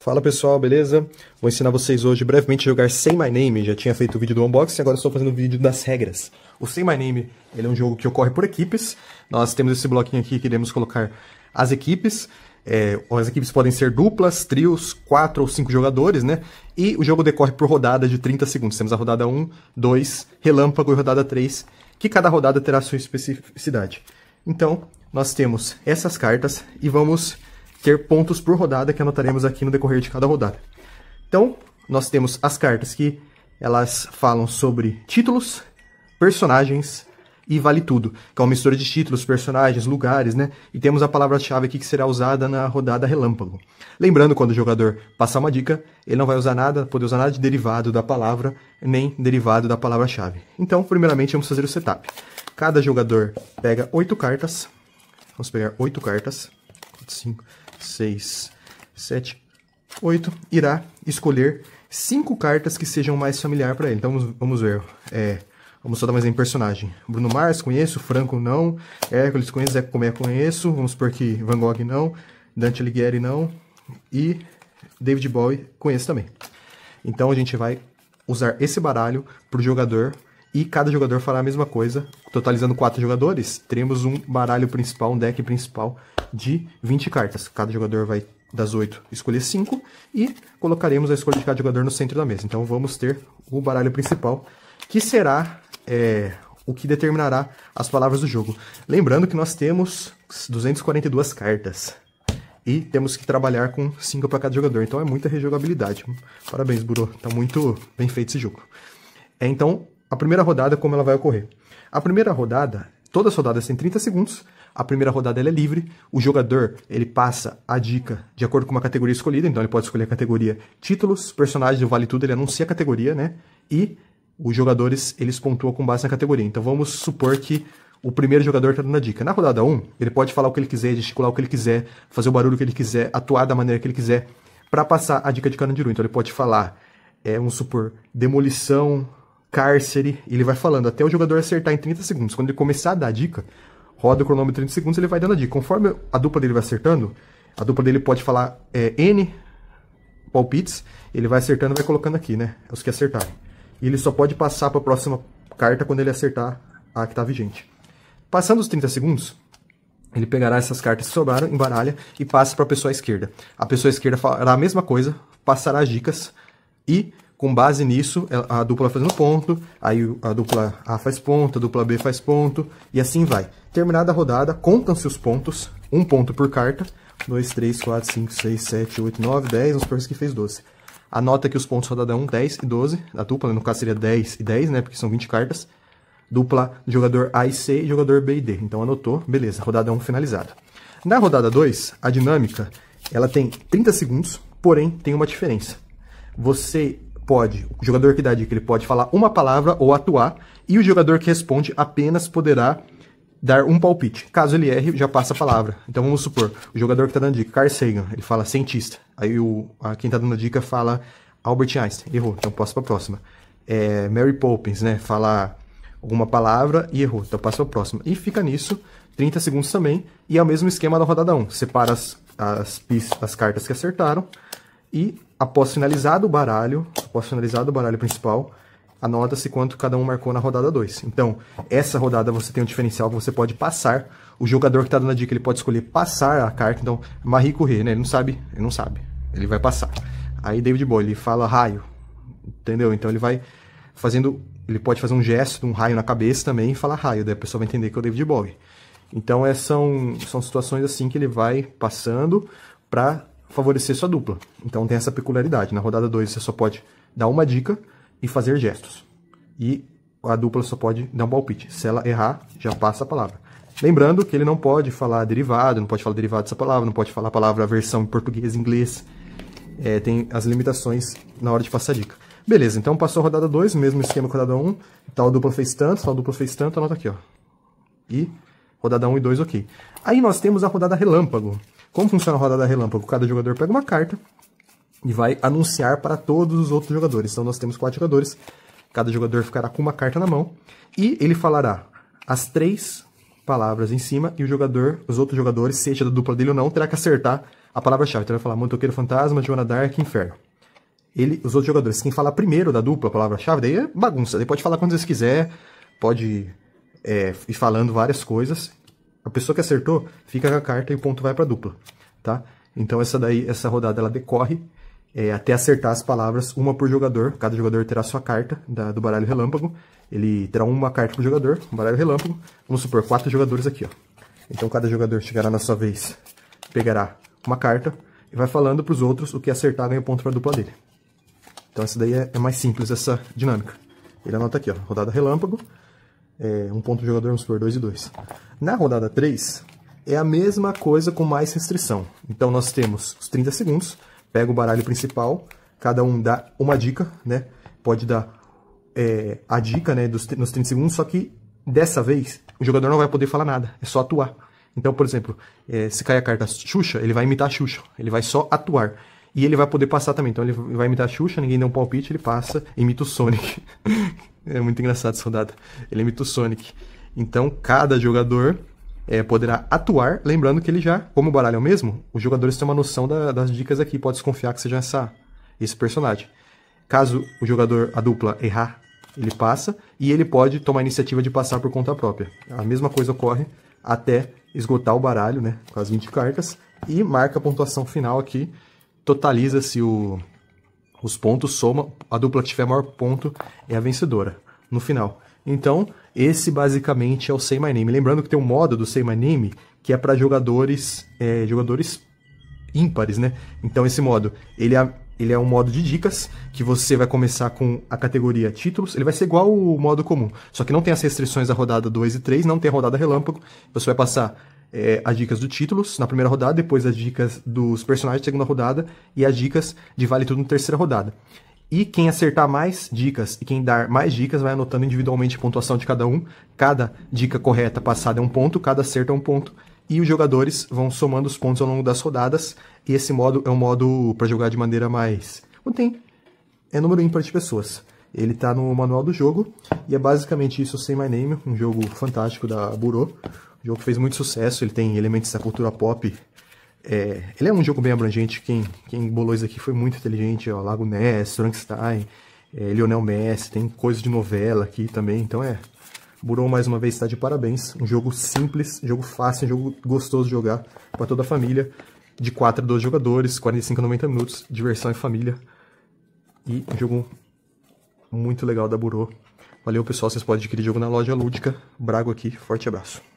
Fala pessoal, beleza? Vou ensinar vocês hoje brevemente a jogar Say My Name. Já tinha feito o vídeo do unboxing, agora estou fazendo o vídeo das regras. O Say My Name, ele é um jogo que ocorre por equipes. Nós temos esse bloquinho aqui que iremos colocar as equipes. As equipes podem ser duplas, trios, 4 ou 5 jogadores, né? E o jogo decorre por rodada de 30 segundos. Temos a rodada 1, 2, relâmpago e rodada 3, que cada rodada terá sua especificidade. Então, nós temos essas cartas e vamos ter pontos por rodada que anotaremos aqui no decorrer de cada rodada. Então, nós temos as cartas que elas falam sobre títulos, personagens e vale tudo, que é uma mistura de títulos, personagens, lugares, né? E temos a palavra-chave aqui que será usada na rodada relâmpago. Lembrando, quando o jogador passar uma dica, ele não vai usar nada, poder usar nada de derivado da palavra, nem derivado da palavra-chave. Então, primeiramente, vamos fazer o setup. Cada jogador pega 8 cartas. Vamos pegar 8 cartas. 5, 6, 7, 8. Irá escolher 5 cartas que sejam mais familiares para ele. Então, vamos ver. Vamos só dar mais um personagem. Bruno Mars, conheço. Franco, não. Hércules, conheço. Zé Comé, conheço. Vamos supor que Van Gogh, não. Dante Alighieri, não. E David Bowie, conheço também. Então, a gente vai usar esse baralho para o jogador. E cada jogador fará a mesma coisa. Totalizando 4 jogadores, teremos um baralho principal, um deck principal de 20 cartas. Cada jogador vai, das 8, escolher 5. E colocaremos a escolha de cada jogador no centro da mesa. Então, vamos ter o baralho principal, que será o que determinará as palavras do jogo. Lembrando que nós temos 242 cartas. E temos que trabalhar com 5 para cada jogador. Então é muita rejogabilidade. Parabéns, Burô. Tá muito bem feito esse jogo. Então, a primeira rodada, como ela vai ocorrer? A primeira rodada, todas as rodadas têm 30 segundos. A primeira rodada ela é livre. O jogador, ele passa a dica de acordo com uma categoria escolhida. Então ele pode escolher a categoria títulos, personagens, o vale tudo, ele anuncia a categoria, né? E os jogadores, eles pontuam com base na categoria. Então vamos supor que o primeiro jogador está dando a dica. Na rodada 1, ele pode falar o que ele quiser, gesticular o que ele quiser, fazer o barulho que ele quiser, atuar da maneira que ele quiser, para passar a dica de Carandiru. Então ele pode falar, vamos supor, demolição, cárcere, e ele vai falando até o jogador acertar em 30 segundos. Quando ele começar a dar a dica, roda o cronômetro 30 segundos, ele vai dando a dica. Conforme a dupla dele vai acertando, a dupla dele pode falar N palpites, ele vai acertando e vai colocando aqui, né? Os que acertarem. E ele só pode passar para a próxima carta quando ele acertar a que está vigente. Passando os 30 segundos, ele pegará essas cartas que sobraram, embaralha e passa para a pessoa à esquerda. A pessoa à esquerda fará a mesma coisa, passará as dicas e, com base nisso, a dupla vai fazendo ponto, aí a dupla A faz ponto, a dupla B faz ponto, e assim vai. Terminada a rodada, contam-se os pontos, 1 ponto por carta, 2, 3, 4, 5, 6, 7, 8, 9, 10, vamos supor que fez 12. Anota que os pontos rodada 1, 10 e 12, a dupla, no caso seria 10 e 10, né, porque são 20 cartas. Dupla jogador A e C e jogador B e D. Então anotou, beleza, rodada 1 finalizada. Na rodada 2, a dinâmica, ela tem 30 segundos, porém tem uma diferença. Você pode, o jogador que dá a dica, ele pode falar uma palavra ou atuar, e o jogador que responde apenas poderá dar um palpite. Caso ele erre, já passa a palavra. Então vamos supor, o jogador que está dando a dica, Carl Sagan, ele fala cientista. Aí quem está dando a dica fala Albert Einstein, errou, então passo para a próxima. Mary Poppins, né, fala alguma palavra e errou, então passo para a próxima. E fica nisso, 30 segundos também, e é o mesmo esquema da rodada 1. Separa as cartas que acertaram, e após finalizado o baralho principal, anota-se quanto cada um marcou na rodada 2. Então, essa rodada você tem um diferencial que você pode passar. O jogador que está dando a dica, ele pode escolher passar a carta. Então, Marie Curie, né? Ele não sabe. Ele vai passar. Aí, David Bowie, ele fala raio. Entendeu? Então, ele pode fazer um gesto, um raio na cabeça também e falar raio. Daí a pessoa vai entender que é o David Bowie. Então, são situações assim que ele vai passando para favorecer sua dupla. Então, tem essa peculiaridade. Na rodada 2, você só pode dar uma dica e fazer gestos. E a dupla só pode dar um palpite. Se ela errar, já passa a palavra. Lembrando que ele não pode falar derivado, não pode falar derivado dessa palavra, não pode falar a palavra versão em português e inglês. Tem as limitações na hora de passar a dica. Beleza, então passou a rodada 2, mesmo esquema que a rodada 1. Tal dupla fez tanto, anota aqui, ó. E rodada 1 e 2, ok. Aí nós temos a rodada relâmpago. Como funciona a rodada relâmpago? Cada jogador pega uma carta e vai anunciar para todos os outros jogadores. Então nós temos 4 jogadores, cada jogador ficará com uma carta na mão, e ele falará as 3 palavras em cima, e os outros jogadores, seja da dupla dele ou não, terá que acertar a palavra-chave. Então ele vai falar Motoqueiro Fantasma, Joana Dark, Inferno. Os outros jogadores, quem falar primeiro da dupla a palavra-chave, daí é bagunça. Daí pode falar quantas vezes quiser, pode ir falando várias coisas. A pessoa que acertou fica com a carta e o ponto vai pra dupla, tá? Então essa rodada ela decorre até acertar as palavras, uma por jogador. Cada jogador terá sua carta do baralho relâmpago. Ele terá uma carta por jogador, um baralho relâmpago. Vamos supor, 4 jogadores aqui, ó. Então cada jogador chegará na sua vez, pegará uma carta e vai falando pros outros o que acertar ganha ponto pra dupla dele. Então essa daí é mais simples, essa dinâmica. Ele anota aqui, ó, rodada relâmpago, um ponto pro jogador, vamos supor, 2 e 2. Na rodada 3, é a mesma coisa com mais restrição. Então nós temos os 30 segundos, pega o baralho principal, cada um dá uma dica, né? Pode dar a dica, né, nos 30 segundos, só que dessa vez o jogador não vai poder falar nada, é só atuar. Então, por exemplo, se cair a carta Xuxa, ele vai imitar a Xuxa, ele vai só atuar. E ele vai poder passar também, então ele vai imitar a Xuxa, ninguém dá um palpite, ele passa e imita o Sonic. É muito engraçado essa rodada, ele imita o Sonic. Então, cada jogador poderá atuar, lembrando que ele já, como o baralho é o mesmo, os jogadores têm uma noção das dicas aqui, pode desconfiar que seja esse personagem. Caso o jogador, a dupla, errar, ele passa, e ele pode tomar a iniciativa de passar por conta própria. A mesma coisa ocorre até esgotar o baralho, né, com as 20 cartas, e marca a pontuação final aqui, totaliza-se os pontos, soma, a dupla que tiver maior ponto é a vencedora, no final. Então, esse basicamente é o Say My Name. Lembrando que tem um modo do Say My Name que é para jogadores ímpares, né? Então esse modo, ele é um modo de dicas, que você vai começar com a categoria títulos, ele vai ser igual o modo comum, só que não tem as restrições da rodada 2 e 3, não tem a rodada relâmpago, você vai passar as dicas dos títulos na primeira rodada, depois as dicas dos personagens na segunda rodada, e as dicas de vale tudo na terceira rodada. E quem acertar mais dicas e quem dar mais dicas vai anotando individualmente a pontuação de cada um, cada dica correta passada é um ponto, cada acerto é um ponto, e os jogadores vão somando os pontos ao longo das rodadas, e esse modo é um modo para jogar de maneira mais... É número ímpar de pessoas. Ele tá no manual do jogo, e é basicamente isso, o Say My Name, um jogo fantástico da Burô, um jogo que fez muito sucesso, ele tem elementos da cultura pop. Ele é um jogo bem abrangente, quem bolou isso aqui foi muito inteligente, ó, Lago Ness, Frankenstein, Lionel Messi, tem coisas de novela aqui também, então Burô mais uma vez está de parabéns, um jogo simples, um jogo fácil, um jogo gostoso de jogar para toda a família, de 4 a 12 jogadores, 45 a 90 minutos, diversão em família, e um jogo muito legal da Burô. Valeu pessoal, vocês podem adquirir jogo na loja lúdica, Brago aqui, forte abraço.